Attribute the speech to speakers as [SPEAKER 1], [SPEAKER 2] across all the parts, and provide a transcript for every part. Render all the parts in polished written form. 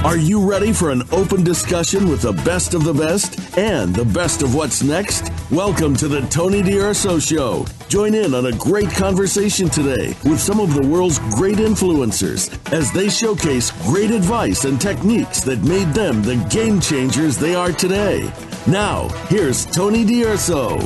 [SPEAKER 1] Are you ready for an open discussion with the best of the best and the best of what's next? Welcome to the Tony DUrso Show. Join in on a great conversation today with some of the world's great influencers as they showcase great advice and techniques that made them the game changers they are today. Now, here's Tony DUrso.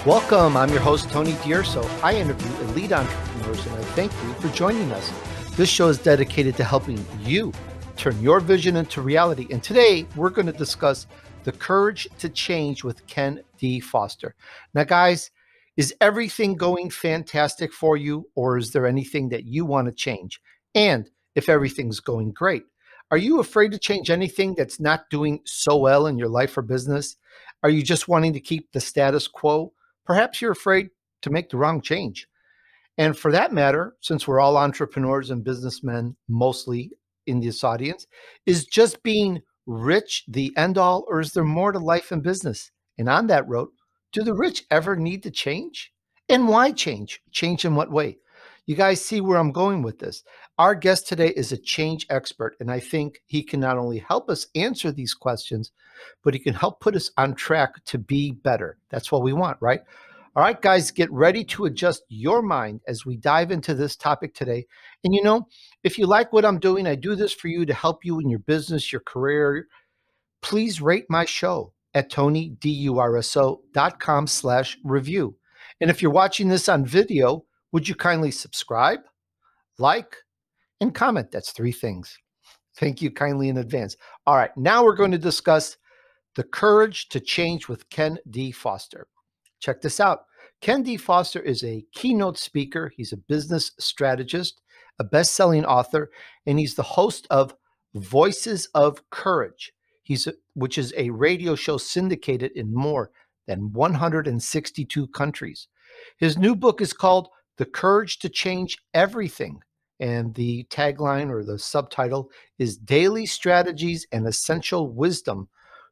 [SPEAKER 2] Welcome. I'm your host, Tony DUrso. I interview elite entrepreneurs, and I thank you for joining us. This show is dedicated to helping you turn your vision into reality. And today, we're going to discuss the courage to change with Ken D. Foster. Now, guys, is everything going fantastic for you, or is there anything that you want to change? And if everything's going great, are you afraid to change anything that's not doing so well in your life or business? Are you just wanting to keep the status quo? Perhaps you're afraid to make the wrong change. And for that matter, since we're all entrepreneurs and businessmen, mostly in this audience, is just being rich the end all, or is there more to life and business? And on that road, do the rich ever need to change? And why change? Change in what way? You guys see where I'm going with this. Our guest today is a change expert, and I think he can not only help us answer these questions, but he can help put us on track to be better. That's what we want, right? All right, guys, get ready to adjust your mind as we dive into this topic today. And you know, if you like what I'm doing, I do this for you to help you in your business, your career. Please rate my show at tonydurso.com/review. And if you're watching this on video, would you kindly subscribe, like, and comment? That's 3 things. Thank you kindly in advance. All right, now we're going to discuss the courage to change with Ken D. Foster. Check this out. Ken D. Foster is a keynote speaker. He's a business strategist, a best-selling author, and he's the host of Voices of Courage, which is a radio show syndicated in more than 162 countries. His new book is called The Courage to Change Everything, and the tagline or the subtitle is Daily Strategies and Essential Wisdom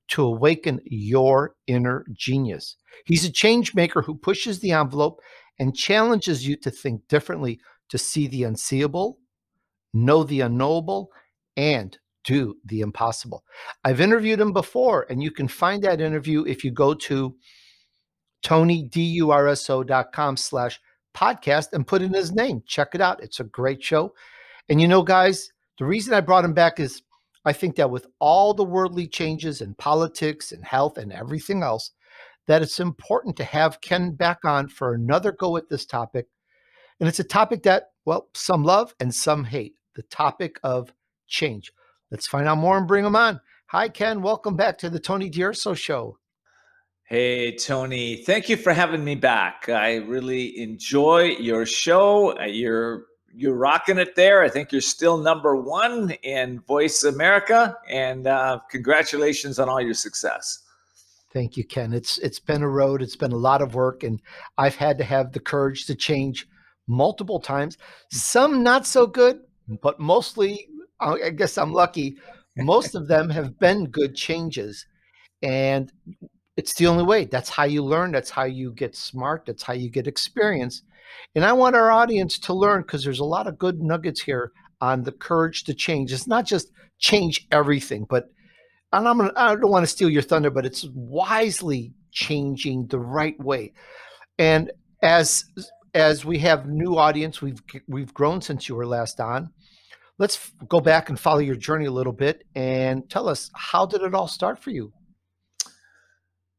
[SPEAKER 2] to Awaken Your Inner Genius. He's a change maker who pushes the envelope and challenges you to think differently, to see the unseeable, know the unknowable, and do the impossible. I've interviewed him before, and you can find that interview if you go to tonydurso.com/podcast and put in his name. Check it out. It's a great show. And you know, guys, the reason I brought him back is I think that with all the worldly changes in politics and health and everything else, that it's important to have Ken back on for another go at this topic. And it's a topic that, well, some love and some hate, the topic of change. Let's find out more and bring him on. Hi, Ken. Welcome back to the Tony DUrso Show.
[SPEAKER 3] Hey, Tony. Thank you for having me back. I really enjoy your show. You're rocking it there. I think you're still #1 in Voice America, and congratulations on all your success.
[SPEAKER 2] Thank you, Ken. It's been a road. It's been a lot of work, and I've had to have the courage to change multiple times. Some not so good, but mostly, I guess I'm lucky. Most of them have been good changes, and it's the only way. That's how you learn. That's how you get smart. That's how you get experience. And I want our audience to learn, because there's a lot of good nuggets here on the courage to change. It's not just change everything, but I don't want to steal your thunder, but it's wisely changing the right way. And as we have new audience, we've grown since you were last on. Let's go back and follow your journey a little bit and tell us, how did it all start for you?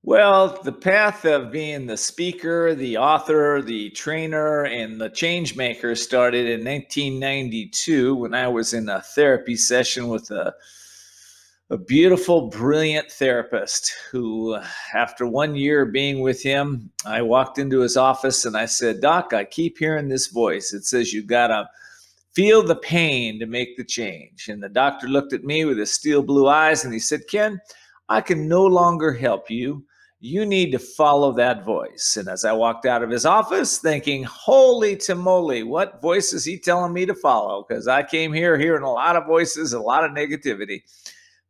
[SPEAKER 3] Well, the path of being the speaker, the author, the trainer, and the change maker started in 1992 when I was in a therapy session with a beautiful, brilliant therapist who, after 1 year being with him, I walked into his office and I said, "Doc, I keep hearing this voice. It says you got to feel the pain to make the change." And the doctor looked at me with his steel blue eyes and he said, "Ken, I can no longer help you. You need to follow that voice." And as I walked out of his office thinking, holy tamale, what voice is he telling me to follow? Because I came here hearing a lot of voices, a lot of negativity.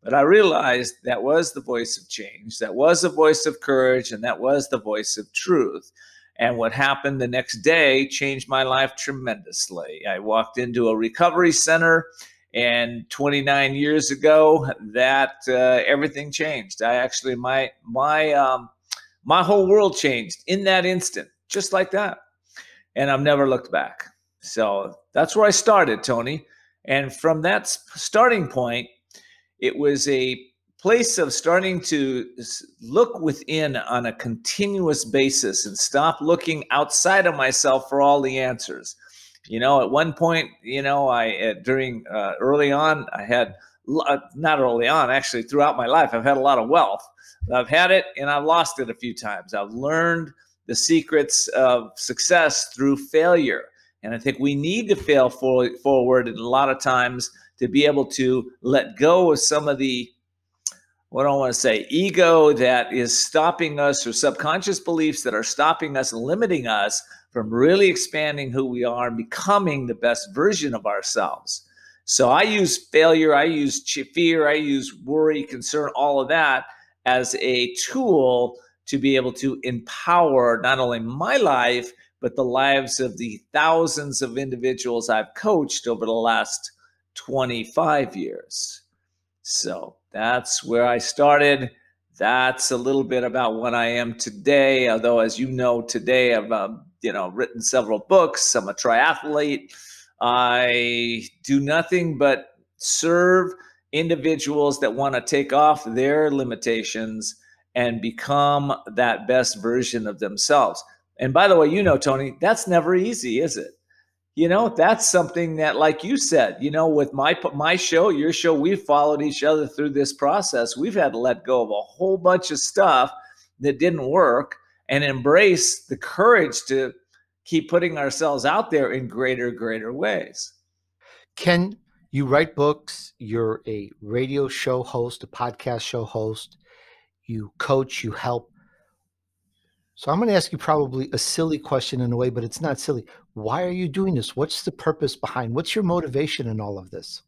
[SPEAKER 3] But I realized that was the voice of change. That was the voice of courage. And that was the voice of truth. And what happened the next day changed my life tremendously. I walked into a recovery center, and 29 years ago, that everything changed. I actually my whole world changed in that instant, just like that. And I've never looked back. So that's where I started, Tony. And from that starting point, it was a place of starting to look within on a continuous basis and stop looking outside of myself for all the answers. At one point, I during early on, I had not early on, actually throughout my life, I've had a lot of wealth. I've had it and I've lost it a few times. I've learned the secrets of success through failure. And I think we need to fail forward and a lot of times to be able to let go of some of the, what I want to say, ego that is stopping us, or subconscious beliefs that are stopping us and limiting us from really expanding who we are and becoming the best version of ourselves. So I use failure, I use fear, I use worry, concern, all of that as a tool to be able to empower not only my life, but the lives of the thousands of individuals I've coached over the last 25 years. So that's where I started. That's a little bit about what I am today. Although, as you know, today I've written several books. I'm a triathlete. I do nothing but serve individuals that want to take off their limitations and become that best version of themselves. And by the way, Tony, that's never easy, is it? That's something that, like you said, with my show, your show, we've followed each other through this process. We've had to let go of a whole bunch of stuff that didn't work and embrace the courage to keep putting ourselves out there in greater ways.
[SPEAKER 2] Ken, you write books, you're a radio show host, a podcast show host, you coach, you help. So I'm going to ask you probably a silly question in a way, but it's not silly. Why are you doing this? What's the purpose behind? What's your motivation in all of this?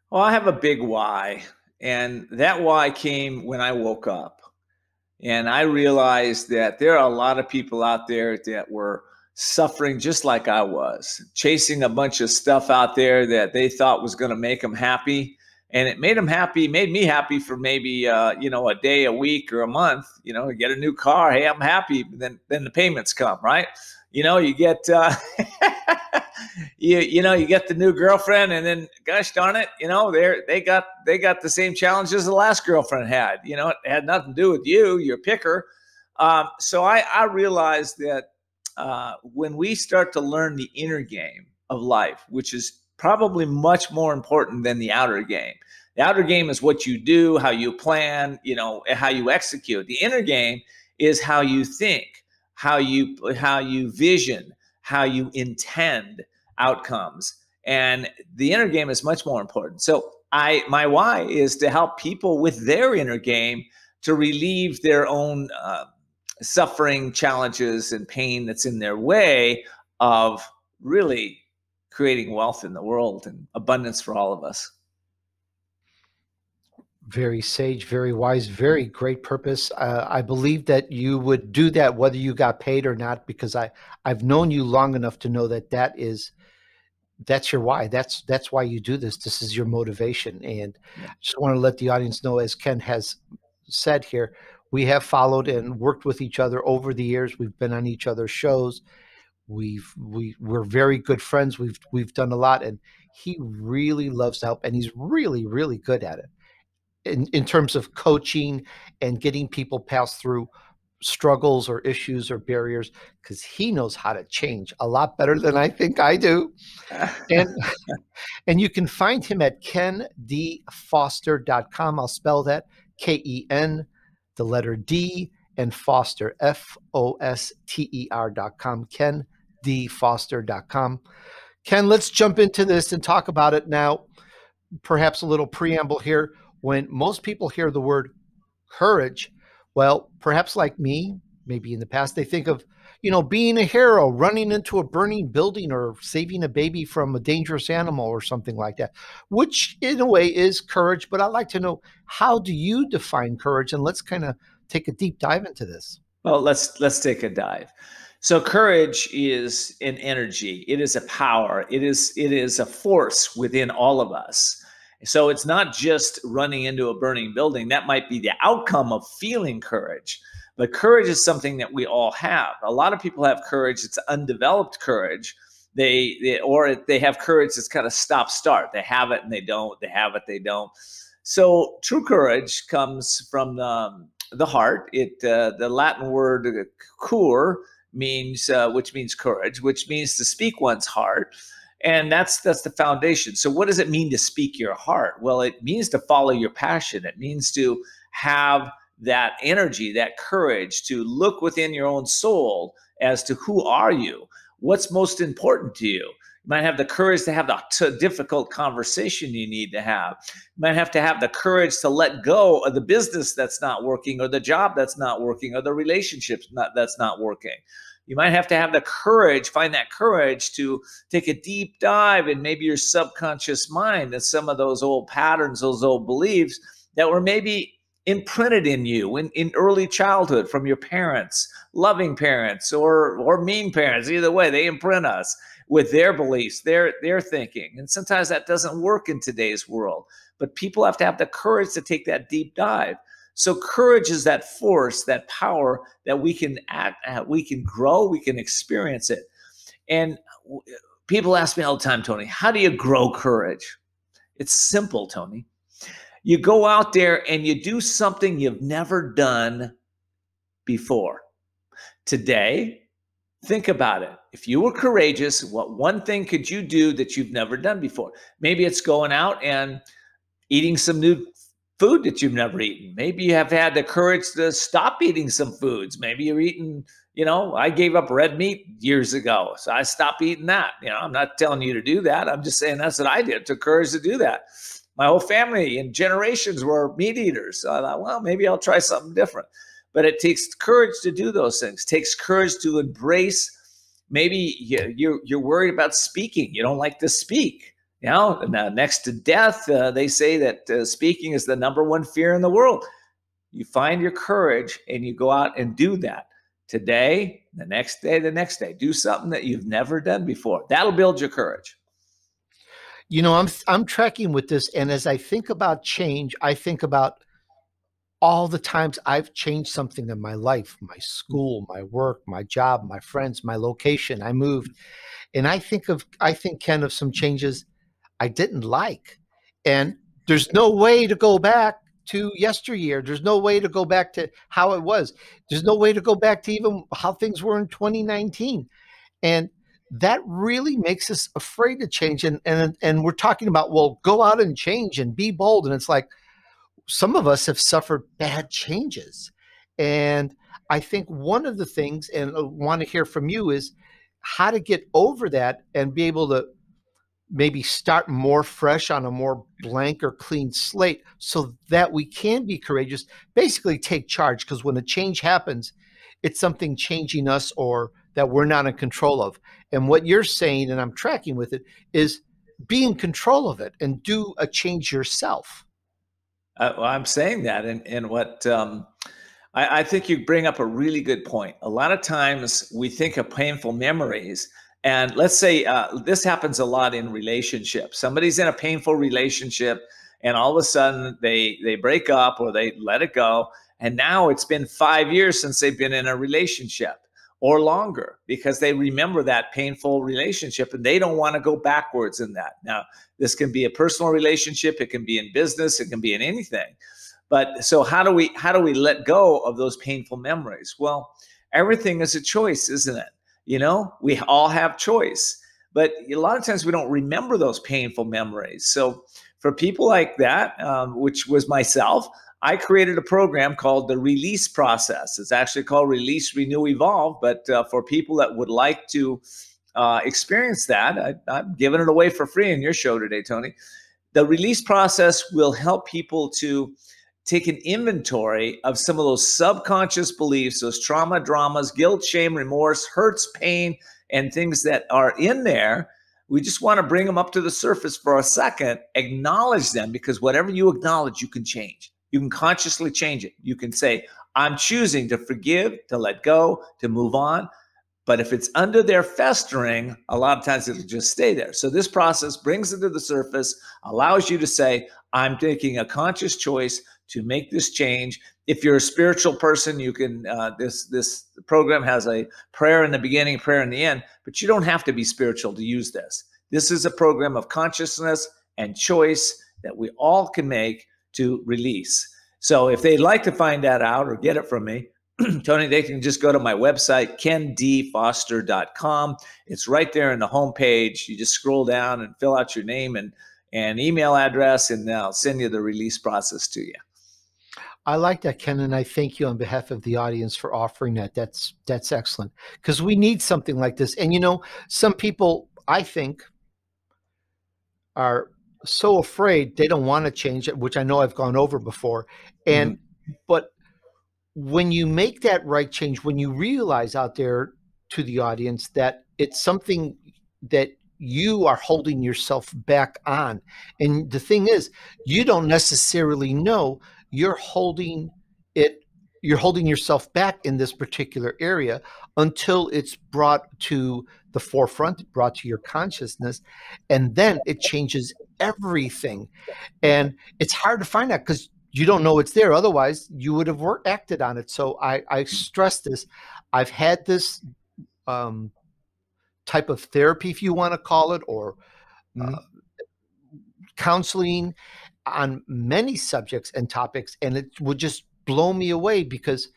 [SPEAKER 3] Well, I have a big why, and that why came when I woke up. And I realized that there are a lot of people out there that were suffering just like I was, chasing a bunch of stuff out there that they thought was going to make them happy. And it made them happy, made me happy for maybe, a day, a week, or a month, get a new car. Hey, I'm happy. Then the payments come, right? You get, you get the new girlfriend, and then gosh darn it, they got the same challenges the last girlfriend had. It had nothing to do with you, your picker. So I realized that when we start to learn the inner game of life, which is probably much more important than the outer game. The outer game is what you do, how you plan, how you execute. The inner game is how you think, how you vision, how you intend outcomes. And the inner game is much more important. So my why is to help people with their inner game to relieve their own suffering, challenges, and pain that's in their way of really creating wealth in the world and abundance for all of us.
[SPEAKER 2] Very sage, very wise, very great purpose. I believe that you would do that whether you got paid or not, because I've known you long enough to know that that's your why. That's why you do this. This is your motivation. And I just want to let the audience know, as Ken has said here, we have followed and worked with each other over the years. We've been on each other's shows. We're very good friends. We've done a lot, and he really loves to help, and he's really, really good at it in terms of coaching and getting people past through struggles or issues or barriers, because he knows how to change a lot better than I think I do. And you can find him at kendfoster.com. I'll spell that KEN, the letter D, and Foster, FOSTER.com, kendfoster.com. Ken, let's jump into this and talk about it now. Perhaps a little preamble here. When most people hear the word courage, well, perhaps like me, maybe in the past, they think of, being a hero, running into a burning building, or saving a baby from a dangerous animal or something like that, which in a way is courage. But I'd like to know, how do you define courage? And let's kind of take a deep dive into this.
[SPEAKER 3] Well, let's take a dive. So courage is an energy. It is a power. It is a force within all of us. So it's not just running into a burning building. That might be the outcome of feeling courage. But courage is something that we all have. A lot of people have courage. It's undeveloped courage. They have courage that's kind of stop start. They have it and they don't. They have it, they don't. So true courage comes from the heart. The Latin word cur means which means courage, which means to speak one's heart, and that's the foundation. So what does it mean to speak your heart? Well, it means to follow your passion. It means to have that energy, that courage to look within your own soul as to who are you, what's most important to you. You might have the courage to have the difficult conversation you need to have. You might have to have the courage to let go of the business that's not working, or the job that's not working, or the relationship that's not working. You might have to have the courage, find that courage to take a deep dive in maybe your subconscious mind and some of those old patterns, those old beliefs that were maybe imprinted in you in early childhood from your parents, loving parents or mean parents. Either way, they imprint us with their beliefs, their thinking. And sometimes that doesn't work in today's world. But people have to have the courage to take that deep dive. So courage is that force, that power that we can we can grow, we can experience it. And people ask me all the time, Tony, how do you grow courage? It's simple, Tony. You go out there and you do something you've never done before. Today, think about it. If you were courageous, what one thing could you do that you've never done before? Maybe it's going out and eating some new food that you've never eaten. Maybe you have had the courage to stop eating some foods. Maybe you're eating, I gave up red meat years ago, so I stopped eating that. I'm not telling you to do that. I'm just saying that's what I did. It took courage to do that. My whole family and generations were meat eaters. So I thought, well, maybe I'll try something different. But it takes courage to do those things. It takes courage to embrace. Maybe you're worried about speaking. You don't like to speak. Next to death, they say that speaking is the number one fear in the world. You find your courage and you go out and do that. Today, the next day, the next day. Do something that you've never done before. That'll build your courage.
[SPEAKER 2] I'm tracking with this, and as I think about change, I think about all the times I've changed something in my life, my school, my work, my job, my friends, my location. I moved, and I think, Ken, of some changes I didn't like, and there's no way to go back to yesteryear. There's no way to go back to how it was. There's no way to go back to even how things were in 2019, and that really makes us afraid to change. And we're talking about, well, go out and change and be bold. And it's like, some of us have suffered bad changes. And I think one of the things, and I want to hear from you, is how to get over that and be able to maybe start more fresh on a more blank or clean slate so that we can be courageous, basically take charge. Because when a change happens, it's something changing us or that we're not in control of. And what you're saying, and I'm tracking with it, is be in control of it and do a change yourself.
[SPEAKER 3] Well, I'm saying that. And what I think you bring up a really good point. A lot of times we think of painful memories. And let's say this happens a lot in relationships. Somebody's in a painful relationship and all of a sudden they break up or they let it go. And now it's been 5 years since they've been in a relationship or longer because they remember that painful relationship and they don't want to go backwards in that. Now, this can be a personal relationship. It can be in business. It can be in anything. But so how do we let go of those painful memories? Well, everything is a choice, isn't it? We all have choice, but a lot of times we don't remember those painful memories. So for people like that, which was myself, I created a program called the Release Process. It's actually called Release, Renew, Evolve. But for people that would like to experience that, I'm giving it away for free in your show today, Tony. The Release Process will help people to take an inventory of some of those subconscious beliefs, those trauma, dramas, guilt, shame, remorse, hurts, pain, and things that are in there. We just want to bring them up to the surface for a second, acknowledge them, because whatever you acknowledge, you can change. You can consciously change it. You can say, I'm choosing to forgive, to let go, to move on. But if it's under there festering, a lot of times it'll just stay there. So this process brings it to the surface, allows you to say, I'm taking a conscious choice to make this change. If you're a spiritual person, you can, this program has a prayer in the beginning, prayer in the end, but you don't have to be spiritual to use this. This is a program of consciousness and choice that we all can make to release. So if they'd like to find that out or get it from me, Tony, they can just go to my website, kendfoster.com. It's right there in the homepage. You just scroll down and fill out your name and email address, and I'll send you the release process to you.
[SPEAKER 2] I like that, Ken, and I thank you on behalf of the audience for offering that. That's excellent, because we need something like this. And some people, I think, are so afraid they don't want to change it, which I know I've gone over before. And but when you make that right change, when you realize out there to the audience that it's something that you are holding yourself back on, and the thing is, you don't necessarily know you're holding yourself back in this particular area until it's brought to the forefront, brought to your consciousness, and then it changes everything. And it's hard to find out because you don't know it's there. Otherwise, you would have acted on it. So I stress this. I've had this type of therapy, if you want to call it, or counseling on many subjects and topics, and it would just blow me away because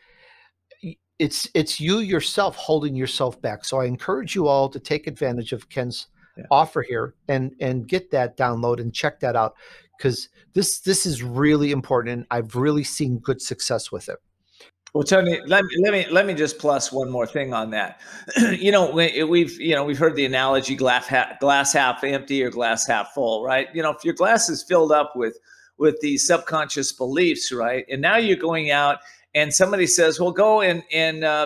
[SPEAKER 2] it's you yourself holding yourself back. So I encourage you all to take advantage of Ken's offer here and get that download and check that out, because this is really important, and I've really seen good success with it.
[SPEAKER 3] Well, Tony, let me just plus one more thing on that. We've heard the analogy glass half empty or glass half full, right? If your glass is filled up with these subconscious beliefs, right, and now you're going out and somebody says, well, go and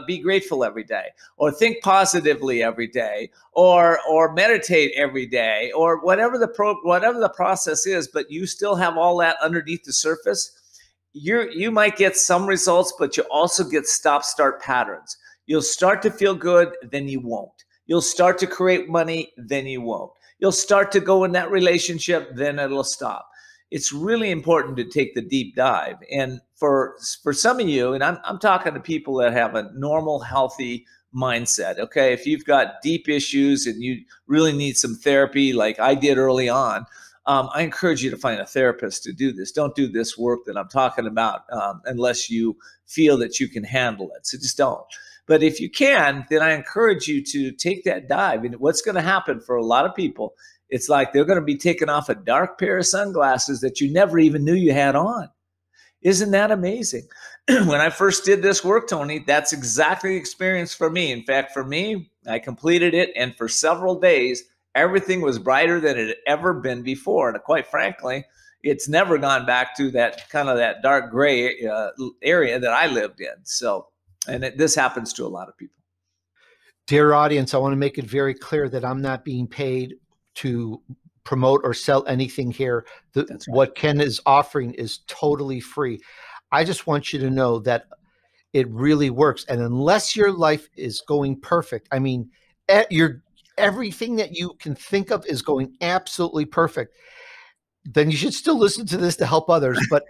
[SPEAKER 3] be grateful every day, or think positively every day, or meditate every day, or whatever the process is, but you still have all that underneath the surface. You might get some results, but you also get stop-start patterns. You'll start to feel good, then you won't. You'll start to create money, then you won't. You'll start to go in that relationship, then it'll stop. It's really important to take the deep dive. And for some of you, and I'm talking to people that have a normal, healthy mindset, okay? If you've got deep issues and you really need some therapy like I did early on, I encourage you to find a therapist to do this. Don't do this work that I'm talking about unless you feel that you can handle it. So just don't. But if you can, then I encourage you to take that dive. And what's going to happen for a lot of people, it's like they're going to be taking off a dark pair of sunglasses that you never even knew you had on. Isn't that amazing? When I first did this work, Tony, that's exactly the experience for me. In fact, for me, I completed it, and for several days, everything was brighter than it had ever been before. And quite frankly, it's never gone back to that kind of that dark gray area that I lived in. So, and this happens to a lot of people.
[SPEAKER 2] Dear audience, I want to make it very clear that I'm not being paid to promote or sell anything here. That's right. What Ken is offering is totally free. I just want you to know that it really works. And unless your life is going perfect, I mean, everything that you can think of is going absolutely perfect, then you should still listen to this to help others. But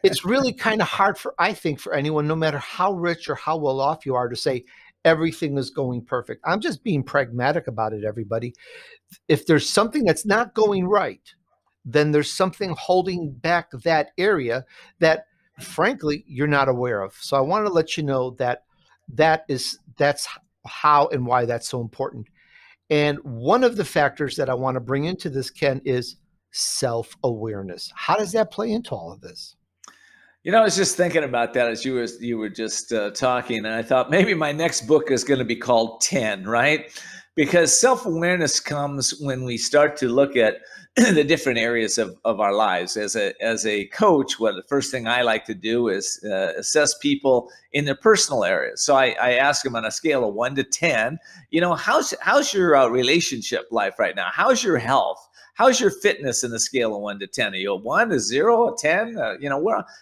[SPEAKER 2] it's really kind of hard I think, for anyone, no matter how rich or how well off you are, to say everything is going perfect. I'm just being pragmatic about it, everybody. If there's something that's not going right, then there's something holding back that area that, frankly, you're not aware of. So I want to let you know that's how and why that's so important. And one of the factors that I want to bring into this, Ken, is self-awareness. How does that play into all of this?
[SPEAKER 3] I was just thinking about that as you were just talking, and I thought maybe my next book is going to be called 10, right? Because self-awareness comes when we start to look at the different areas of our lives. As a coach, what the first thing I like to do is assess people in their personal areas. So I ask them on a scale of 1 to 10, how's your relationship life right now? How's your health? How's your fitness in the scale of 1 to 10? Are you a 1, a 0, a 10?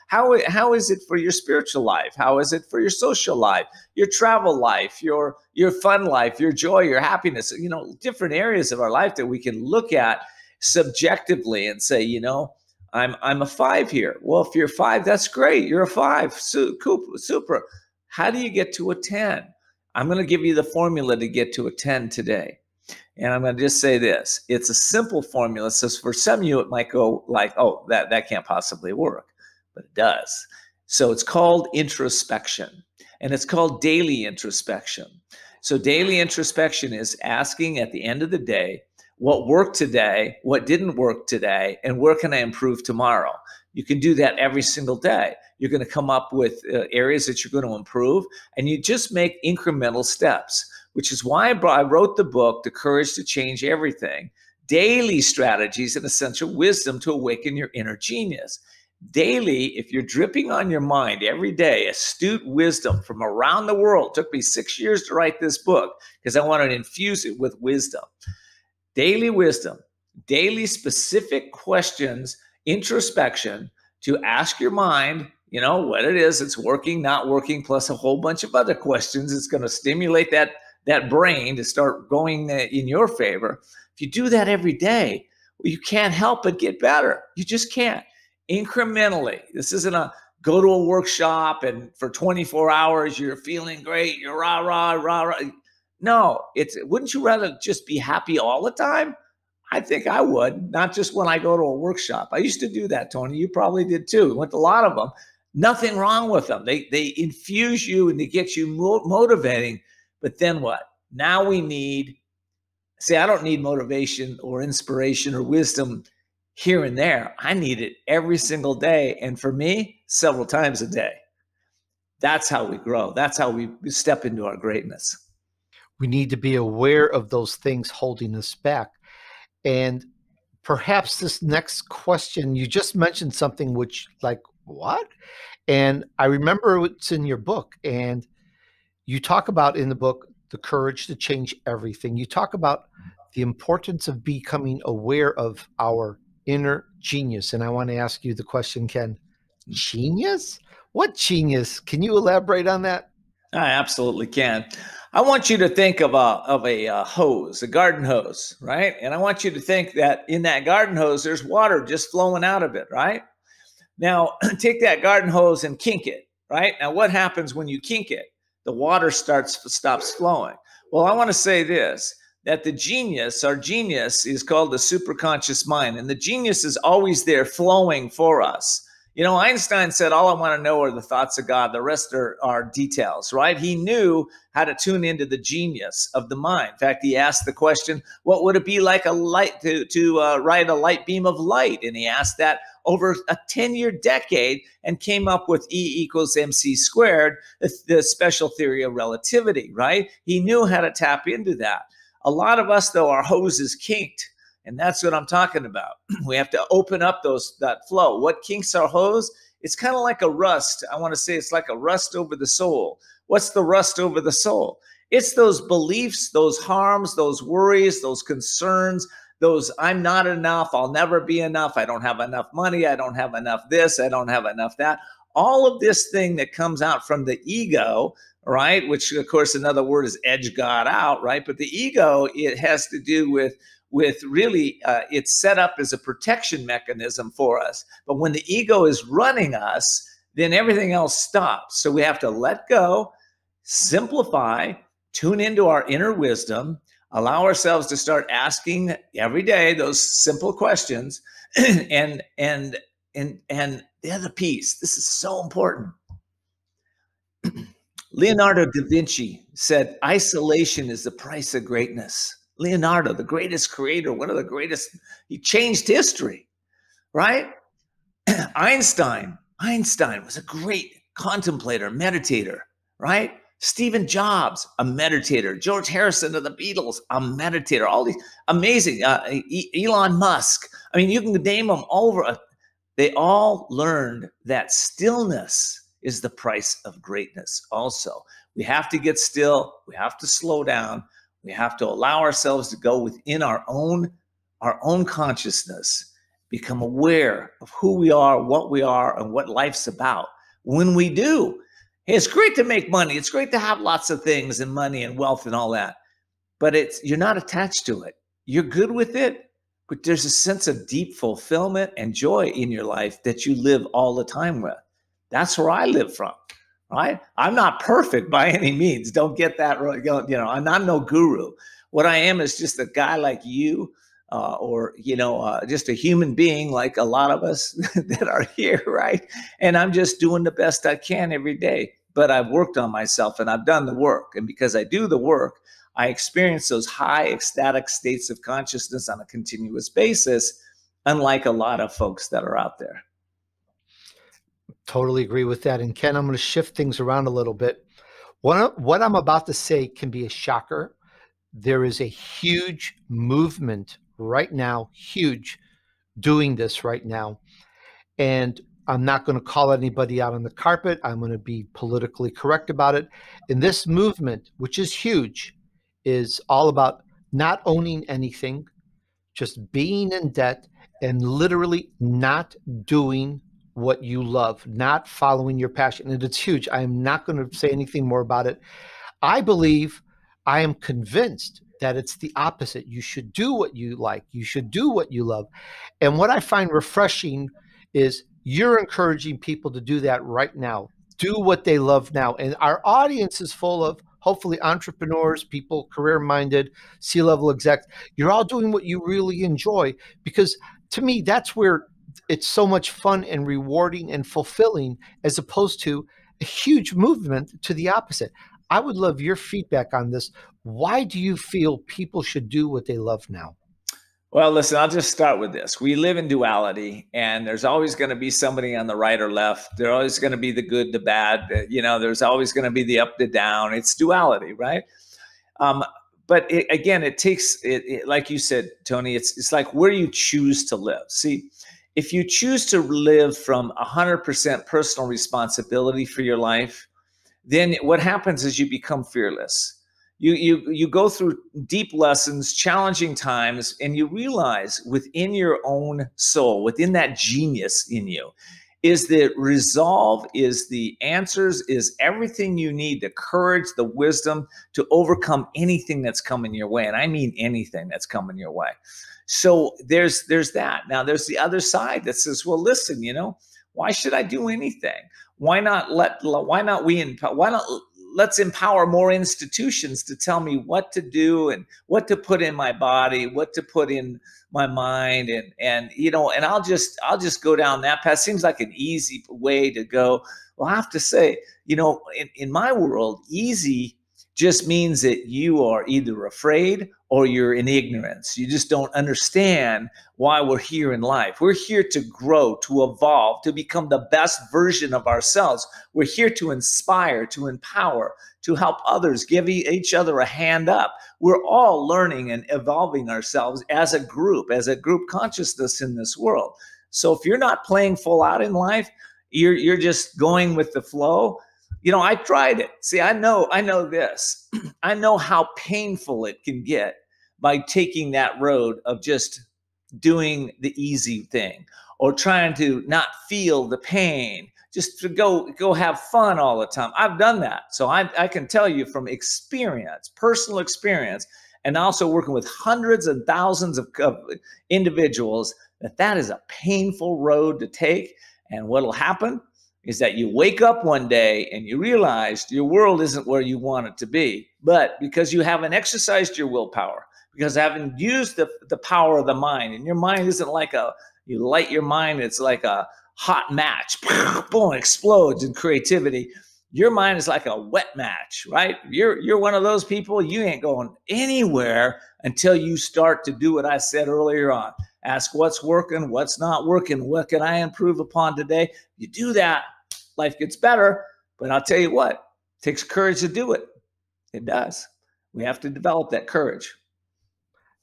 [SPEAKER 3] How is it for your spiritual life? How is it for your social life, your travel life, your fun life, your joy, your happiness? Different areas of our life that we can look at subjectively and say, I'm a 5 here. Well, if you're a 5, that's great. You're a 5. Super. How do you get to a 10? I'm going to give you the formula to get to a 10 today. And I'm going to just say this. It's a simple formula. So for some of you, it might go like, oh, that can't possibly work. But it does. So it's called introspection. And it's called daily introspection. So daily introspection is asking at the end of the day, what worked today, what didn't work today, and where can I improve tomorrow? You can do that every single day. You're going to come up with areas that you're going to improve, and you just make incremental steps, which is why I wrote the book, The Courage to Change Everything, Daily Strategies and Essential Wisdom to Awaken Your Inner Genius. Daily, if you're dripping on your mind every day, astute wisdom from around the world. It took me 6 years to write this book because I wanted to infuse it with wisdom. Daily wisdom, daily specific questions, introspection to ask your mind, what it is, it's working, not working, plus a whole bunch of other questions. It's going to stimulate that brain to start going in your favor. If you do that every day, you can't help but get better. You just can't. Incrementally. This isn't a go to a workshop and for 24 hours, you're feeling great. You're rah, rah, rah, rah. No, wouldn't you rather just be happy all the time? I think I would, not just when I go to a workshop. I used to do that, Tony. You probably did too. Went to a lot of them. Nothing wrong with them. They infuse you and they get you motivating. But then what? Now we need, I don't need motivation or inspiration or wisdom here and there. I need it every single day. And for me, several times a day. That's how we grow. That's how we step into our greatness.
[SPEAKER 2] We need to be aware of those things holding us back. And perhaps this next question, you just mentioned something which, like, what? And I remember it's in your book, and you talk about in the book, The Courage to Change Everything. You talk about the importance of becoming aware of our inner genius. And I want to ask you the question, Ken, genius? What genius? Can you elaborate on that?
[SPEAKER 3] I absolutely can. I want you to think of a hose, a garden hose, right? And I want you to think that in that garden hose, there's water just flowing out of it, right? Now, take that garden hose and kink it, right? Now, what happens when you kink it? The water stops flowing. Well, I want to say this, that our genius is called the superconscious mind, and the genius is always there flowing for us. Einstein said, all I want to know are the thoughts of God. The rest are details, right? He knew how to tune into the genius of the mind. In fact, he asked the question, what would it be like a light to ride a light beam of light? And he asked that over a 10-year decade and came up with E = mc squared, the special theory of relativity, right? He knew how to tap into that. A lot of us, though, our hose is kinked. And that's what I'm talking about. We have to open up that flow. What kinks our hose? It's kind of like a rust. I want to say it's like a rust over the soul. What's the rust over the soul? It's those beliefs, those harms, those worries, those concerns, those I'm not enough, I'll never be enough, I don't have enough money, I don't have enough this, I don't have enough that. All of this thing that comes out from the ego, right? Which, of course, another word is edge God out, right? But the ego, it has to do with really, it's set up as a protection mechanism for us. But when the ego is running us, then everything else stops. So we have to let go, simplify, tune into our inner wisdom, allow ourselves to start asking every day those simple questions. And the other piece, this is so important. Leonardo da Vinci said, isolation is the price of greatness. Leonardo, the greatest creator, one of the greatest, he changed history, right? Einstein was a great contemplator, meditator, right? Stephen Jobs, a meditator. George Harrison of the Beatles, a meditator. All these amazing. Elon Musk. I mean, you can name them all over. They all learned that stillness is the price of greatness. Also, we have to get still. We have to slow down. We have to allow ourselves to go within our own consciousness, become aware of who we are, and what life's about. When we do, hey, it's great to make money. It's great to have lots of things and money and wealth and all that, but you're not attached to it. You're good with it, but there's a sense of deep fulfillment and joy in your life that you live all the time with. That's where I live from, right? I'm not perfect by any means. Don't get that right. I'm not no guru. What I am is just a guy like you, or just a human being like a lot of us that are here, right? And I'm just doing the best I can every day. But I've worked on myself and I've done the work. And because I do the work, I experience those high ecstatic states of consciousness on a continuous basis, unlike a lot of folks that are out there.
[SPEAKER 2] Totally agree with that. And Ken, I'm going to shift things around a little bit. What I'm about to say can be a shocker. There is a huge movement right now, doing this right now. And I'm not going to call anybody out on the carpet. I'm going to be politically correct about it. And this movement, which is huge, is all about not owning anything, just being in debt, and literally not doing what you love, not following your passion. And it's huge. I am not going to say anything more about it. I am convinced that it's the opposite. You should do what you like. You should do what you love. And what I find refreshing is you're encouraging people to do that right now. Do what they love now. And our audience is full of hopefully entrepreneurs, people career-minded, C-level execs. You're all doing what you really enjoy, because to me, that's where it's so much fun and rewarding and fulfilling, as opposed to a huge movement to the opposite. I would love your feedback on this. Why do you feel people should do what they love now?
[SPEAKER 3] Well, listen, I'll just start with this. We live in duality, and there's always going to be somebody on the right or left. There's always going to be the good, the bad. There's always going to be the up, the down. It's duality, right? But it takes, like you said, Tony, it's like where you choose to live. See, if you choose to live from 100% personal responsibility for your life, then what happens is you become fearless. You go through deep lessons, challenging times, and you realize within your own soul, within that genius in you, is the resolve, is the answers, is everything you need, the courage, the wisdom to overcome anything that's coming your way. And I mean anything that's coming your way. So there's that. Now there's the other side that says, well, listen, why should I do anything? Why not let's empower more institutions to tell me what to do and what to put in my body, what to put in my mind, and I'll just go down that path. Seems like an easy way to go. Well, I have to say, in my world, easy just means that you are either afraid or you're in ignorance. You just don't understand why we're here in life. We're here to grow, to evolve, to become the best version of ourselves. We're here to inspire, to empower, to help others, give each other a hand up. We're all learning and evolving ourselves as a group consciousness in this world. So if you're not playing full out in life, you're just going with the flow. I tried it. See, I know this. I know how painful it can get by taking that road of just doing the easy thing or trying to not feel the pain, just to go have fun all the time. I've done that. So I can tell you from experience, personal experience, and also working with hundreds and thousands of individuals, that is a painful road to take. And what'll happen is that you wake up one day and you realize your world isn't where you want it to be. But because you haven't exercised your willpower, because I haven't used the power of the mind, and your mind isn't like you light your mind, it's like a hot match, boom, explodes in creativity. Your mind is like a wet match, right? You're one of those people, you ain't going anywhere until you start to do what I said earlier on. Ask what's working, what's not working, what can I improve upon today? You do that, life gets better. But I'll tell you what, takes courage to do it. It does. We have to develop that courage.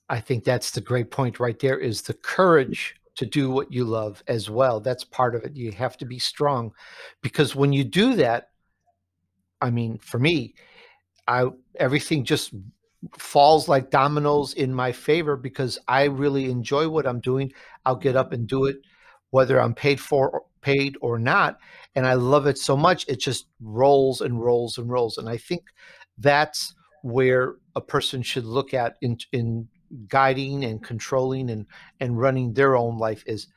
[SPEAKER 2] I think that's the great point right there, is the courage to do what you love as well. That's part of it. You have to be strong, because when you do that, I mean, for me, everything just falls like dominoes in my favor, because I really enjoy what I'm doing. I'll get up and do it whether I'm paid or not, and I love it so much it just rolls and rolls and rolls. And I think that's where a person should look at in guiding and controlling and running their own life, is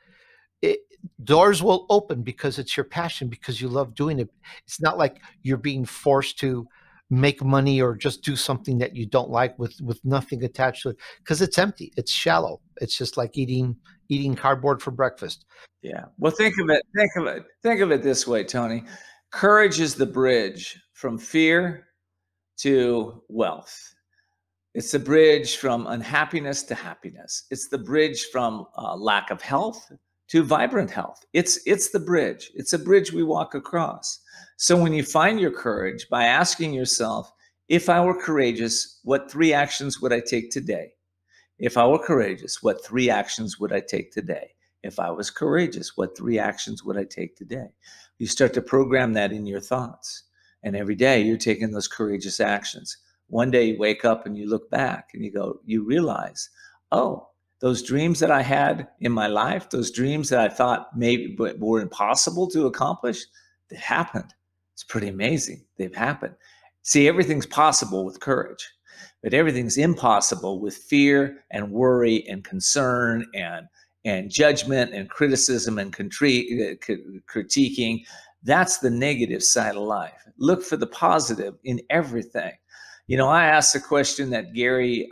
[SPEAKER 2] it, doors will open because it's your passion, because you love doing it. It's not like you're being forced to make money or just do something that you don't like with nothing attached to it, because it's empty, it's shallow. It's just like eating cardboard for breakfast.
[SPEAKER 3] Yeah. Well, think of it this way, Tony. Courage is the bridge from fear to wealth. It's the bridge from unhappiness to happiness. It's the bridge from lack of health to vibrant health. It's the bridge. It's a bridge we walk across. So when you find your courage by asking yourself, if I were courageous, what 3 actions would I take today? If I were courageous, what 3 actions would I take today? If I was courageous, what 3 actions would I take today? You start to program that in your thoughts. And every day you're taking those courageous actions. One day you wake up and you look back and you realize, oh, those dreams that I had in my life, those dreams that I thought maybe were impossible to accomplish, they happened. It's pretty amazing. They've happened. See, everything's possible with courage, but everything's impossible with fear and worry and concern and judgment and criticism and critiquing. That's the negative side of life. Look for the positive in everything. You know, I asked a question that Gary,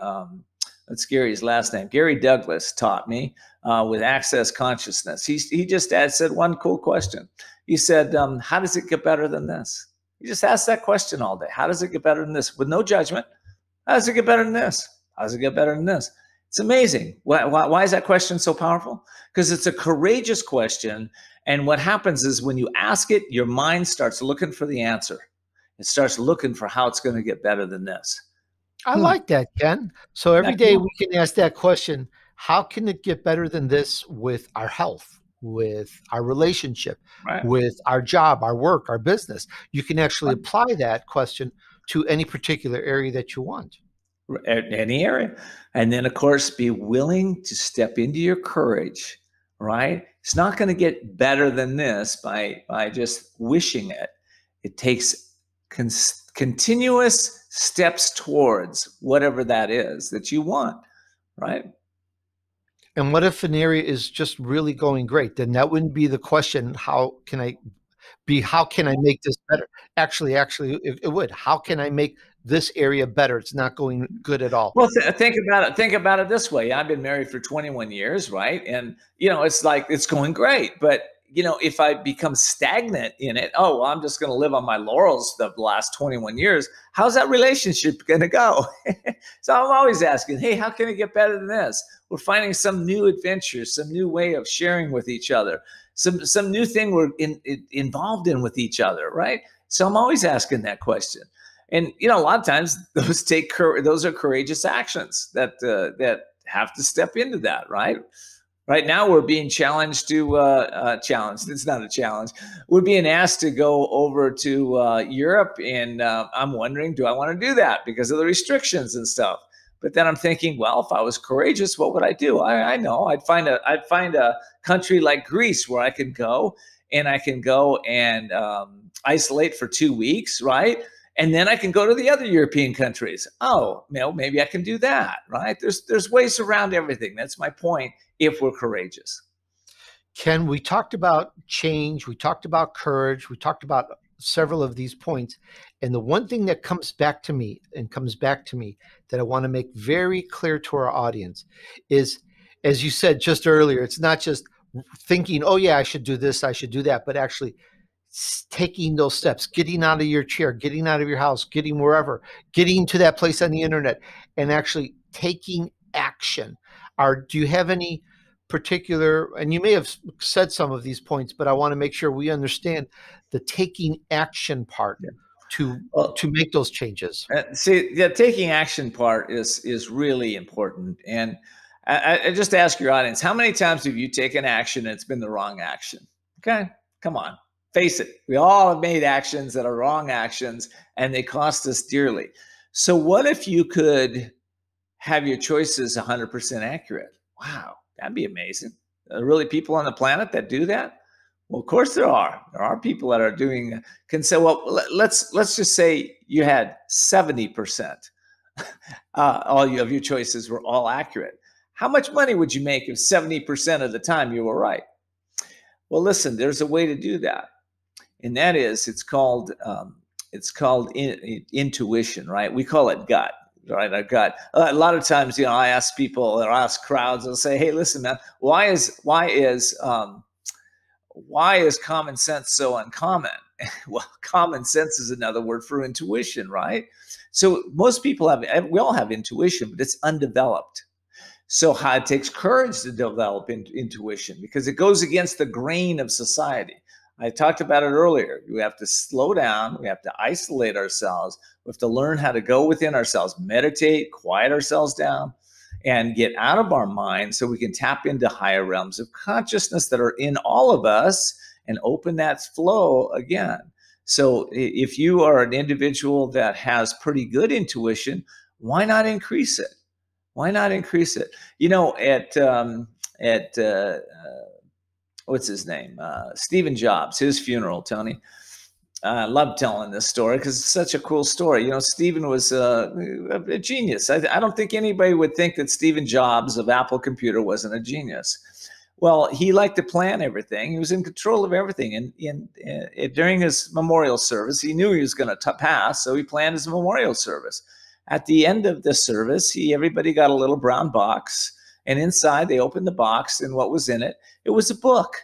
[SPEAKER 3] that's Gary's last name, Gary Douglas taught me with Access Consciousness. He just said one cool question. He said, how does it get better than this? He just asked that question all day. How does it get better than this? With no judgment. How does it get better than this? How does it get better than this? It's amazing. Why is that question so powerful? Because it's a courageous question. And what happens is when you ask it, your mind starts looking for the answer. It starts looking for how it's going to get better than this.
[SPEAKER 2] I like that, Ken. So every day we can ask that question, how can it get better than this with our health, with our relationship,
[SPEAKER 3] Right.
[SPEAKER 2] with our job, our work, our business? You can actually apply that question to any particular area that you want.
[SPEAKER 3] Any area. And then, of course, be willing to step into your courage, right? It's not going to get better than this by just wishing it. It takes continuous steps towards whatever that is that you want, right?
[SPEAKER 2] And what if an area is just really going great? Then that wouldn't be the question, how can I make this better? Actually, it would. How can I make this area better? It's not going good at all.
[SPEAKER 3] Well, think about it this way. I've been married for 21 years, right? And, it's like, it's going great. But, if I become stagnant in it, well, I'm just going to live on my laurels the last 21 years. How's that relationship going to go? So I'm always asking, hey, how can it get better than this? We're finding some new adventure, some new way of sharing with each other, some new thing we're involved in with each other, right? So I'm always asking that question. And, a lot of times those are courageous actions that have to step into that, right? Right now we're being challenged to challenged. It's not a challenge. We're being asked to go over to Europe, and I'm wondering, do I want to do that because of the restrictions and stuff? But then I'm thinking, well, if I was courageous, what would I do? I know I'd find a country like Greece where I could go and isolate for 2 weeks, right? And then I can go to the other European countries. Oh, maybe I can do that, right? There's ways around everything. That's my point, if we're courageous.
[SPEAKER 2] Ken, we talked about change. We talked about courage. We talked about several of these points. And the one thing that comes back to me that I want to make very clear to our audience is, as you said just earlier, it's not just thinking, oh yeah, I should do this, I should do that, but actually taking those steps, getting out of your chair, getting out of your house, getting wherever, getting to that place on the internet, and actually taking action. Do you have any particular, and you may have said some of these points, but I want to make sure we understand the taking action part.
[SPEAKER 3] Yeah.
[SPEAKER 2] to
[SPEAKER 3] Well,
[SPEAKER 2] make those changes?
[SPEAKER 3] see, the taking action part is really important. And I just ask your audience, how many times have you taken action and it's been the wrong action? Okay, come on, face it. We all have made actions that are wrong actions, and they cost us dearly. So what if you could have your choices 100% accurate? Wow, that'd be amazing. Are there really people on the planet that do that? Well, of course there are. There are people that are doing, can say, well, let's just say you had 70%. All of your choices were all accurate. How much money would you make if 70% of the time you were right? Well, listen, there's a way to do that. And that is, it's called intuition, right? We call it gut. Right, our gut. A lot of times, I ask people or ask crowds, I'll say, "Hey, listen, man, why is common sense so uncommon?" Well, common sense is another word for intuition, right? So most people we all have intuition, but it's undeveloped. So it takes courage to develop intuition because it goes against the grain of society. I talked about it earlier. We have to slow down. We have to isolate ourselves. We have to learn how to go within ourselves, meditate, quiet ourselves down, and get out of our mind so we can tap into higher realms of consciousness that are in all of us and open that flow again. So if you are an individual that has pretty good intuition, why not increase it? Why not increase it? At what's his name? Stephen Jobs, his funeral, Tony. I love telling this story because it's such a cool story. Stephen was a genius. I don't think anybody would think that Stephen Jobs of Apple Computer wasn't a genius. Well, he liked to plan everything. He was in control of everything. And during his memorial service, he knew he was going to pass, so he planned his memorial service. At the end of the service, everybody got a little brown box. And inside, they opened the box, and what was in it? It was a book.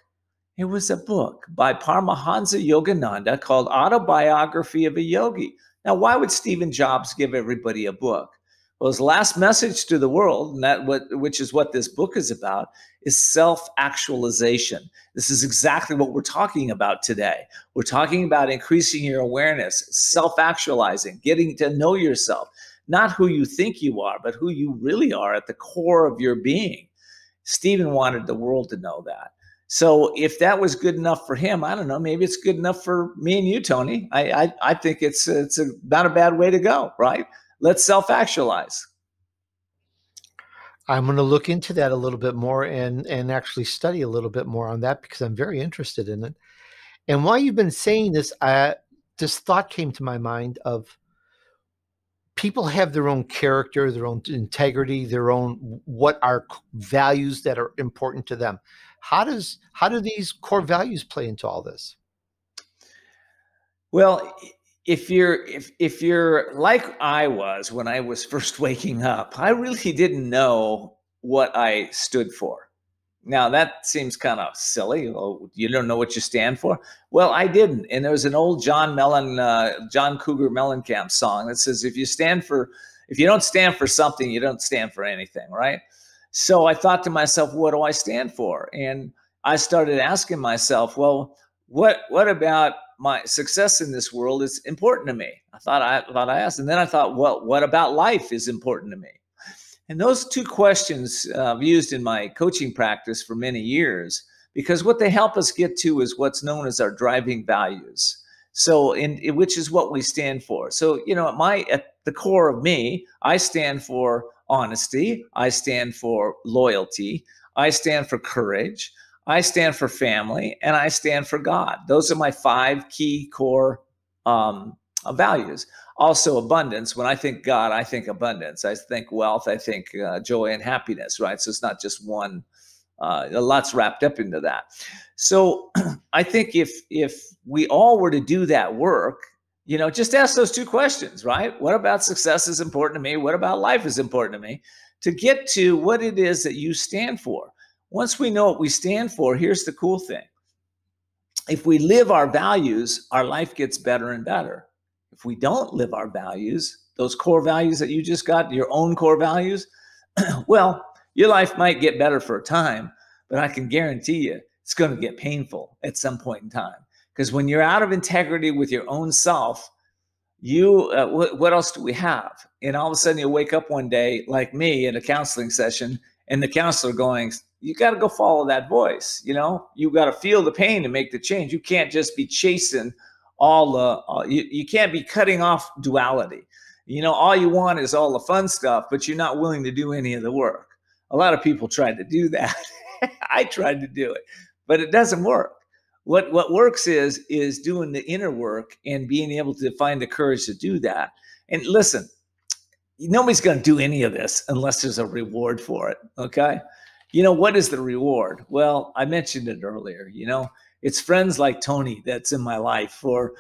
[SPEAKER 3] It was a book by Paramahansa Yogananda called Autobiography of a Yogi. Now, why would Stephen Jobs give everybody a book? Well, his last message to the world, and which is what this book is about, is self-actualization. This is exactly what we're talking about today. We're talking about increasing your awareness, self-actualizing, getting to know yourself. Not who you think you are, but who you really are at the core of your being. Stephen wanted the world to know that. So if that was good enough for him, I don't know, maybe it's good enough for me and you, Tony. I think it's not a bad way to go, right? Let's self-actualize.
[SPEAKER 2] I'm going to look into that a little bit more and actually study a little bit more on that because I'm very interested in it. And while you've been saying this, this thought came to my mind of people have their own character, their own integrity, their own what are values that are important to them. How do these core values play into all this?
[SPEAKER 3] Well, if you're like I was when I was first waking up, I really didn't know what I stood for. Now that seems kind of silly. Oh, you don't know what you stand for? Well, I didn't. And there was an old John Cougar Mellencamp song that says, if you don't stand for something, you don't stand for anything, right? So I thought to myself, what do I stand for? And I started asking myself, well, what about my success in this world is important to me? I thought I asked, and then I thought, well, what about life is important to me? And those two questions I've used in my coaching practice for many years, because what they help us get to is what's known as our driving values. So, which is what we stand for. So, at the core of me, I stand for honesty. I stand for loyalty. I stand for courage. I stand for family, and I stand for God. Those are my 5 key core values. Also abundance. When I think God, I think abundance. I think wealth. I think joy and happiness, right? So it's not just one. A lot's wrapped up into that. So I think if we all were to do that work, just ask those 2 questions, right? What about success is important to me? What about life is important to me? To get to what it is that you stand for. Once we know what we stand for, here's the cool thing. If we live our values, our life gets better and better. If we don't live our values, those core values that you just got, your own core values, well, your life might get better for a time, but I can guarantee you it's going to get painful at some point in time. Because when you're out of integrity with your own self, what else do we have? And all of a sudden you wake up one day like me in a counseling session, and the counselor going, you got to go follow that voice. You got to feel the pain to make the change. You can't just be chasing you can't be cutting off duality. All you want is all the fun stuff, but you're not willing to do any of the work. A lot of people tried to do that. I tried to do it, but it doesn't work. What works is doing the inner work and being able to find the courage to do that. And listen, nobody's going to do any of this unless there's a reward for it. Okay. What is the reward? Well, I mentioned it earlier. It's friends like Tony that's in my life for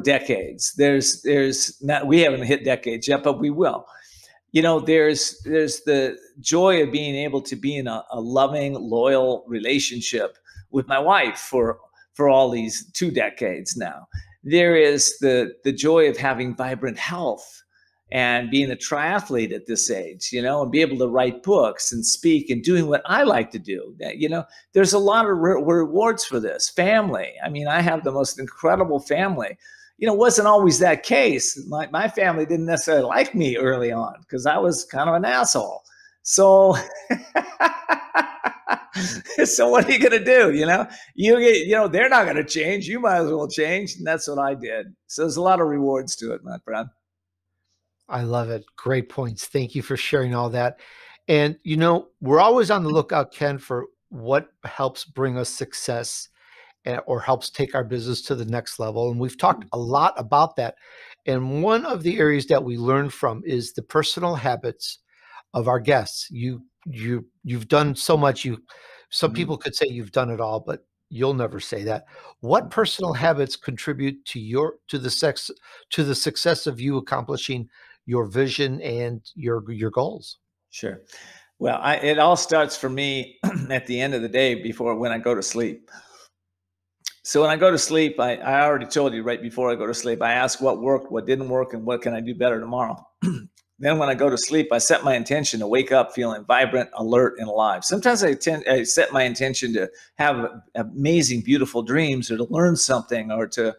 [SPEAKER 3] decades. There's not, we haven't hit decades yet, but we will. There's the joy of being able to be in a loving, loyal relationship with my wife for all these 2 decades now. There is the joy of having vibrant health and being a triathlete at this age, and be able to write books and speak and doing what I like to do. There's a lot of rewards for this. Family. I mean, I have the most incredible family. Wasn't always that case. My family didn't necessarily like me early on because I was kind of an asshole. So, so what are you going to do? They're not going to change. You might as well change. And that's what I did. So there's a lot of rewards to it, my friend.
[SPEAKER 2] I love it. Great points. Thank you for sharing all that. And, we're always on the lookout, Ken, for what helps bring us success or helps take our business to the next level. And we've talked a lot about that. And one of the areas that we learn from is the personal habits of our guests. You've done so much. Some people could say you've done it all, but you'll never say that. What personal habits contribute to the success of you accomplishing your vision and your goals?
[SPEAKER 3] Sure. Well, it all starts for me at the end of the day when I go to sleep. So when I go to sleep, I already told you right before I go to sleep, I ask what worked, what didn't work, and what can I do better tomorrow. Then when I go to sleep, I set my intention to wake up feeling vibrant, alert, and alive. Sometimes I set my intention to have amazing, beautiful dreams, or to learn something, or to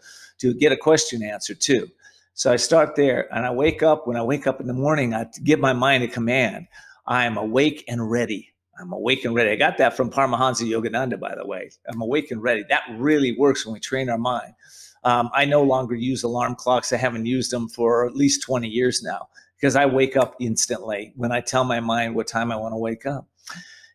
[SPEAKER 3] get a question answered too. So I start there, and I wake up. When I wake up in the morning, I give my mind a command. I am awake and ready. I'm awake and ready. I got that from Paramahansa Yogananda, by the way. I'm awake and ready. That really works when we train our mind. I no longer use alarm clocks. I haven't used them for at least 20 years now because I wake up instantly when I tell my mind what time I want to wake up.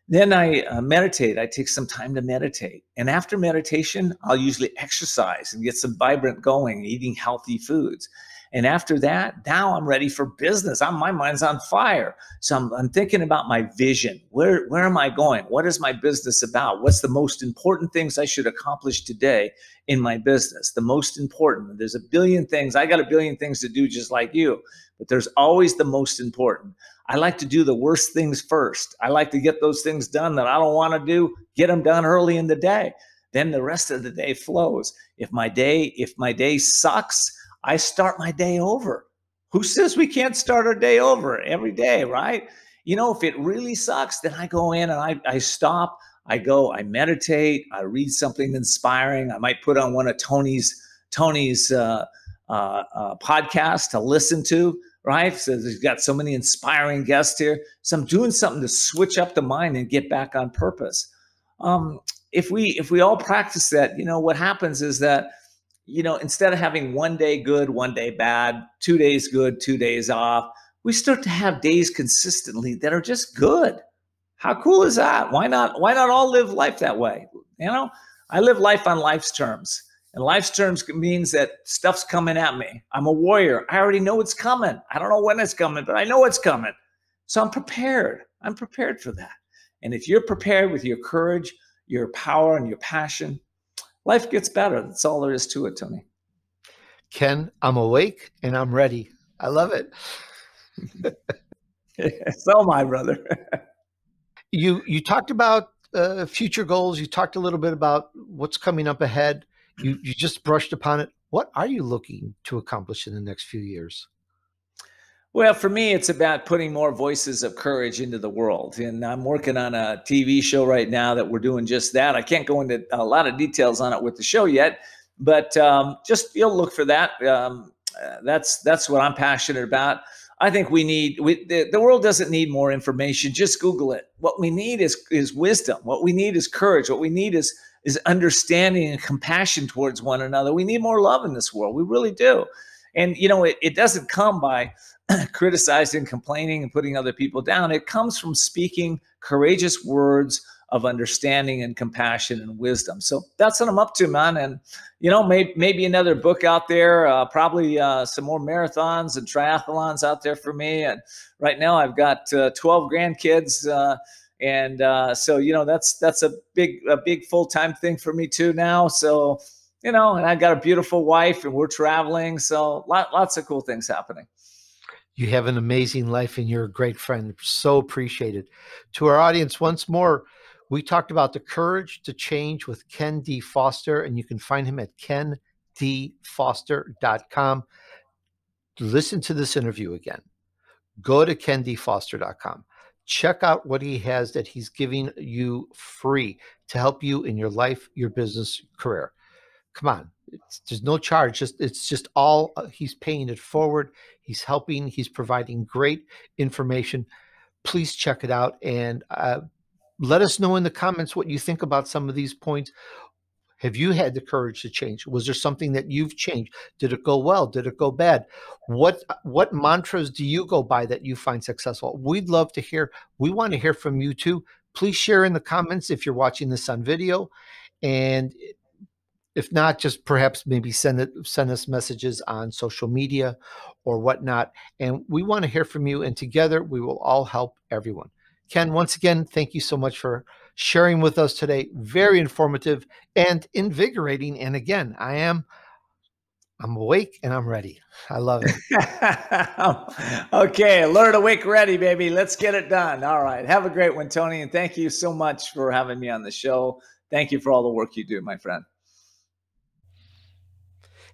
[SPEAKER 3] Then I meditate. I take some time to meditate. And after meditation, I'll usually exercise and get some vibrant going, eating healthy foods. And after that, now I'm ready for business. My mind's on fire. So I'm thinking about my vision. Where am I going? What is my business about? What's the most important things I should accomplish today in my business? The most important. There's a billion things. I got a billion things to do just like you, but there's always the most important. I like to do the worst things first. I like to get those things done that I don't want to do, get them done early in the day. Then the rest of the day flows. If my day sucks, I start my day over. Who says we can't start our day over every day, right? If it really sucks, then I go in and I stop. I go, I meditate. I read something inspiring. I might put on one of Tony's podcasts to listen to, right? So he's got so many inspiring guests here. So I'm doing something to switch up the mind and get back on purpose. If we all practice that, what happens is that, instead of having one day good, one day bad, 2 days good, 2 days off, we start to have days consistently that are just good. How cool is that? Why not all live life that way? I live life on life's terms. And life's terms means that stuff's coming at me. I'm a warrior. I already know it's coming. I don't know when it's coming, but I know it's coming. So I'm prepared. I'm prepared for that. And if you're prepared with your courage, your power, and your passion, life gets better. That's all there is to it, Tony.
[SPEAKER 2] Ken, I'm awake and I'm ready. I love it.
[SPEAKER 3] So am I, brother.
[SPEAKER 2] You talked about future goals. You talked a little bit about what's coming up ahead. You just brushed upon it. What are you looking to accomplish in the next few years?
[SPEAKER 3] Well, for me, it's about putting more voices of courage into the world. And I'm working on a TV show right now that we're doing just that. I can't go into a lot of details on it with the show yet, But just look for that. That's what I'm passionate about. I think the world doesn't need more information. Just Google it. What we need is wisdom. What we need is courage. What we need is understanding and compassion towards one another. We need more love in this world. We really do. And it doesn't come by criticizing, complaining, and putting other people down. It comes from speaking courageous words of understanding and compassion and wisdom. So that's what I'm up to, man. And maybe another book out there, probably some more marathons and triathlons out there for me. And right now I've got 12 grandkids, and so that's a big full-time thing for me too now. So and I got a beautiful wife, and we're traveling. So lots of cool things happening.
[SPEAKER 2] You have an amazing life, and you're a great friend. So appreciated. To our audience, once more, we talked about the courage to change with Ken D. Foster, and you can find him at kendfoster.com. Listen to this interview again. Go to kendfoster.com. Check out what he has that he's giving you free to help you in your life, your business, career. Come on. There's no charge. It's just all he's paying it forward. He's helping. He's providing great information. Please check it out, and let us know in the comments what you think about some of these points. Have you had the courage to change? Was there something that you've changed? Did it go well? Did it go bad? What mantras do you go by that you find successful? We'd love to hear. We want to hear from you too. Please share in the comments if you're watching this on video, and if not, just perhaps maybe send us messages on social media or whatnot. And we want to hear from you, and together we will all help everyone. Ken, once again, thank you so much for sharing with us today. Very informative and invigorating. And again, I'm awake and I'm ready. I love it.
[SPEAKER 3] Okay, alert, awake, ready, baby. Let's get it done. All right. Have a great one, Tony. And thank you so much for having me on the show. Thank you for all the work you do, my friend.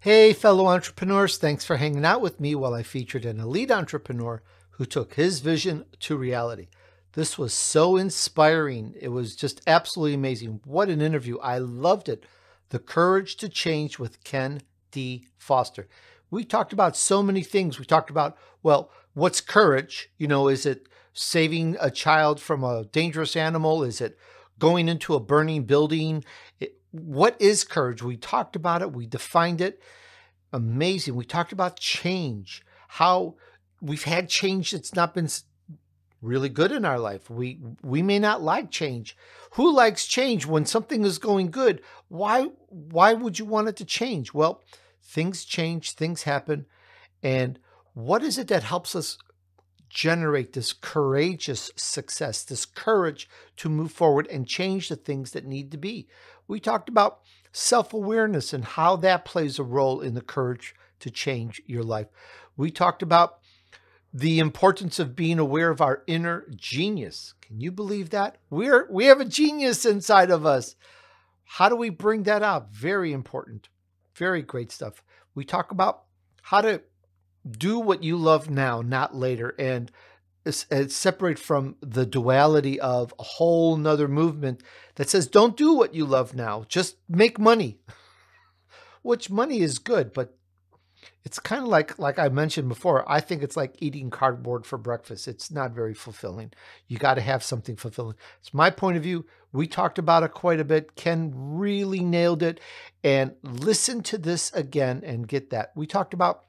[SPEAKER 2] Hey, fellow entrepreneurs, thanks for hanging out with me while I featured an elite entrepreneur who took his vision to reality. This was so inspiring. It was just absolutely amazing. What an interview. I loved it. The Courage to Change with Ken D. Foster. We talked about so many things. We talked about, well, what's courage? Is it saving a child from a dangerous animal? Is it going into a burning building? What is courage? We talked about it. We defined it. Amazing. We talked about change, how we've had change that's not been really good in our life. We may not like change. Who likes change when something is going good? Why would you want it to change? Well, things change, things happen. And what is it that helps us generate this courageous success, this courage to move forward and change the things that need to be? We talked about self-awareness and how that plays a role in the courage to change your life. We talked about the importance of being aware of our inner genius. Can you believe that? We have a genius inside of us. How do we bring that out? Very important. Very great stuff. We talk about how to do what you love now, not later, and separate from the duality of a whole nother movement that says, don't do what you love now, just make money. Which money is good, but it's kind of like I mentioned before, I think it's like eating cardboard for breakfast. It's not very fulfilling. You got to have something fulfilling. It's my point of view. We talked about it quite a bit. Ken really nailed it. And listen to this again and get that. We talked about,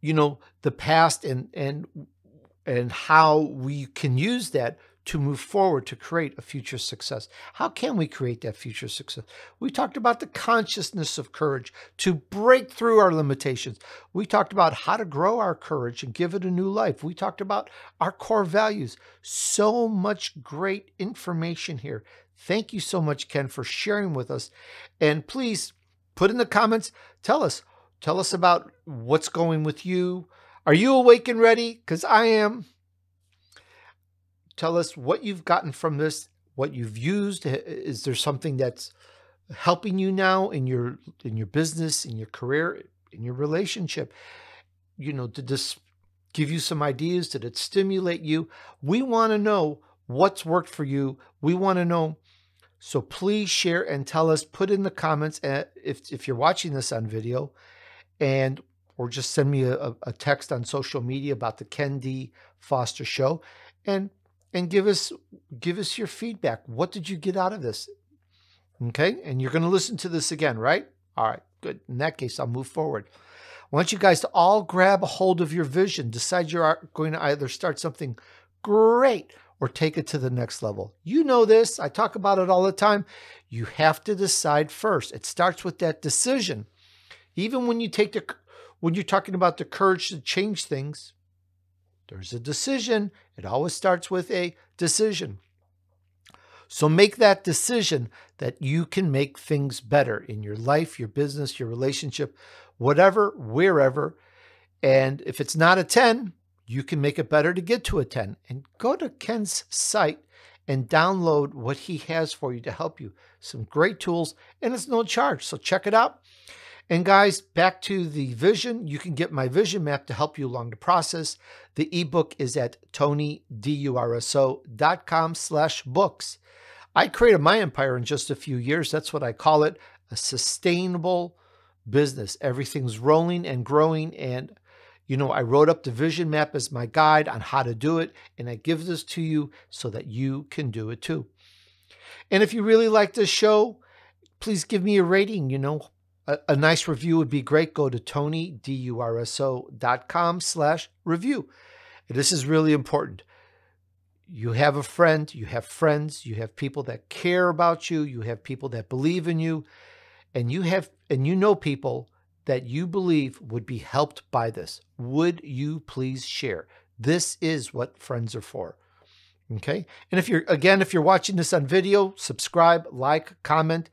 [SPEAKER 2] the past and how we can use that to move forward to create a future success. How can we create that future success? We talked about the consciousness of courage to break through our limitations. We talked about how to grow our courage and give it a new life. We talked about our core values. So much great information here. Thank you so much, Ken, for sharing with us. And please put in the comments, tell us about what's going with you. Are you awake and ready? Because I am. Tell us what you've gotten from this, what you've used. Is there something that's helping you now in your business, in your career, in your relationship? Did this give you some ideas? Did it stimulate you? We want to know what's worked for you. We want to know So please share and tell us, put in the comments if you're watching this on video, or just send me a text on social media about the Ken D. Foster Show, and give us your feedback. What did you get out of this? Okay, and you're going to listen to this again, right? All right, good. In that case, I'll move forward. I want you guys to all grab a hold of your vision. Decide you're going to either start something great or take it to the next level. You know this. I talk about it all the time. You have to decide first. It starts with that decision. Even when you're talking about the courage to change things, there's a decision. It always starts with a decision. So make that decision that you can make things better in your life, your business, your relationship, whatever, wherever. And if it's not a 10, you can make it better to get to a 10. And go to Ken's site and download what he has for you to help you. Some great tools, and it's no charge. So check it out. And guys, back to the vision. You can get my vision map to help you along the process. The ebook is at TonyDUrso.com/books. I created my empire in just a few years. That's what I call it, a sustainable business. Everything's rolling and growing. And, I wrote up the vision map as my guide on how to do it. And I give this to you so that you can do it too. And if you really like this show, please give me a rating. A nice review would be great. Go to TonyDUrso.com/review. This is really important. You have a friend, you have friends, you have people that care about you, you have people that believe in you, and you know people that you believe would be helped by this. Would you please share? This is what friends are for. Okay? And if you're watching this on video, subscribe, like, comment,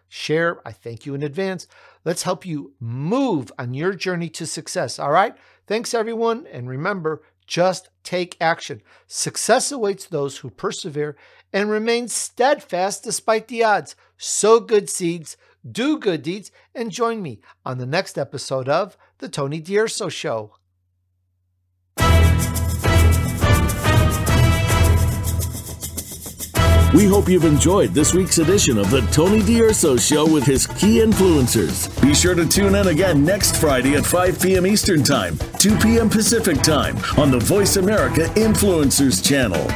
[SPEAKER 2] share. I thank you in advance. Let's help you move on your journey to success. All right? Thanks, everyone. And remember, just take action. Success awaits those who persevere and remain steadfast despite the odds. Sow good seeds, do good deeds, and join me on the next episode of The Tony DUrso Show.
[SPEAKER 1] We hope you've enjoyed this week's edition of the Tony DUrso Show with his key influencers. Be sure to tune in again next Friday at 5 p.m. Eastern Time, 2 p.m. Pacific Time on the Voice America Influencers channel.